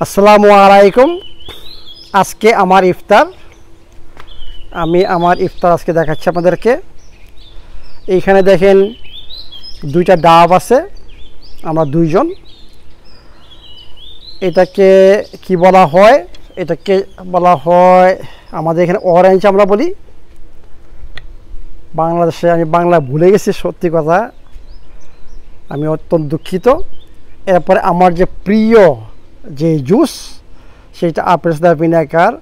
আসসালামু আলাইকুম। আজকে আমার ইফতার, আমি আমার ইফতার আজকে দেখাচ্ছি আপনাদেরকে। এইখানে দেখেন দুইটা ডাব আছে, আমরা দুইজন। এটাকে কি বলা হয়? এটাকে বলা হয় আমাদের এখানে অরেঞ্জ আমরা বলি। বাংলাদেশে আমি বাংলা ভুলে গেছি, সত্যি কথা, আমি অত্যন্ত দুঃখিত। এরপরে আমার যে প্রিয় যে জুস, সেটা apple cider vinegar,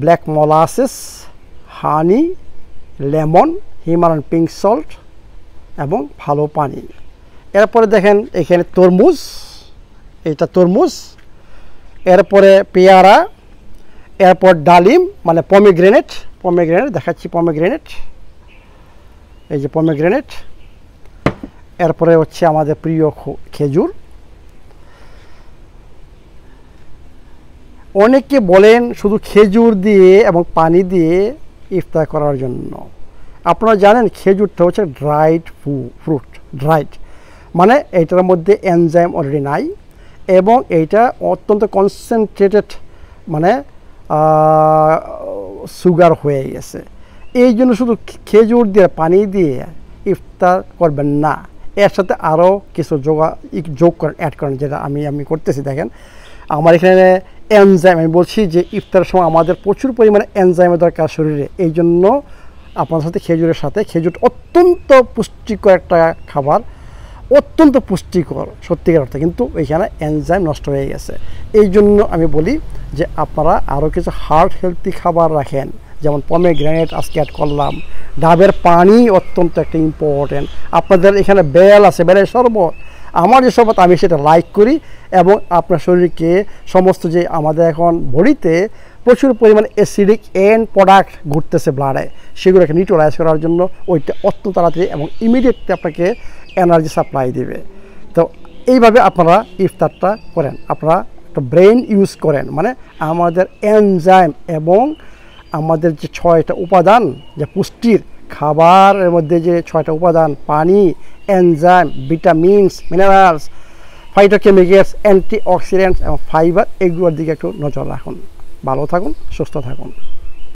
black molasses, honey, lemon, Himalayan pink salt এবং ভালো পানি। এরপরে দেখেন এখানে তরমুজ, এটা তরমুজ। এরপরে পেয়ারা, এরপর ডালিম মানে পমিগ্রেনেট দেখাচ্ছি, পমিগ্রেনেট, এই যে পমিগ্রেনেট। এরপরে হচ্ছে আমাদের প্রিয় খেজুর। অনেকে বলেন শুধু খেজুর দিয়ে এবং পানি দিয়ে ইফতার করার জন্য। আপনারা জানেন খেজুরটা হচ্ছে ড্রাইড ফ্রুট, ড্রাইড মানে এইটার মধ্যে এনজাইম অলরেডি নাই এবং এইটা অত্যন্ত কনসেন্ট্রেটেড মানে সুগার হয়ে গেছে। এই জন্য শুধু খেজুর দিয়ে পানি দিয়ে ইফতার করবেন না, এর সাথে আরও কিছু যোগ করেন, অ্যাড করেন, যেটা আমি করতেছি। দেখেন আমার এখানে এনজাইম, আমি বলছি যে ইফতারের সময় আমাদের প্রচুর পরিমাণে এনজাইমের দরকার শরীরে। এই জন্য আপনার সাথে খেজুরের সাথে, খেজুর অত্যন্ত পুষ্টিকর একটা খাবার, অত্যন্ত পুষ্টিকর সত্যিকার অর্থে, কিন্তু এইখানে এনজাইম নষ্ট হয়ে গেছে। এই জন্য আমি বলি যে আপনারা আরও কিছু হার্ট হেলদি খাবার রাখেন, যেমন পমিগ্রেনেট আজকে অ্যাড করলাম, ডাবের পানি অত্যন্ত একটা ইম্পর্টেন্ট। আপনাদের এখানে বেল আছে, বেলের শরবত, আমার যে শরবত আমি সেটা লাইক করি এবং আপনার শরীরকে সমস্ত যে আমাদের এখন বডিতে প্রচুর পরিমাণে অ্যাসিডিক এন্ড প্রোডাক্ট ঘুরতেছে ব্লাডে, সেগুলোকে নিউট্রালাইজ করার জন্য ওইটা অত্যন্ত তাড়াতাড়ি এবং ইমিডিয়েটলি আপনাকে এনার্জি সাপ্লাই দেবে। তো এইভাবে আপনারা ইফতারটা করেন, আপনারা একটা ব্রেন ইউজ করেন, মানে আমাদের এনজাইম এবং আমাদের যে 6টা উপাদান, যে পুষ্টির খাবারের মধ্যে যে 6টা উপাদান, পানি, enzyme, vitamins, minerals, phytochemicals, antioxidants এবং ফাইবার, এগুলোর দিকে একটু নজর রাখুন। ভালো থাকুন, সুস্থ থাকুন।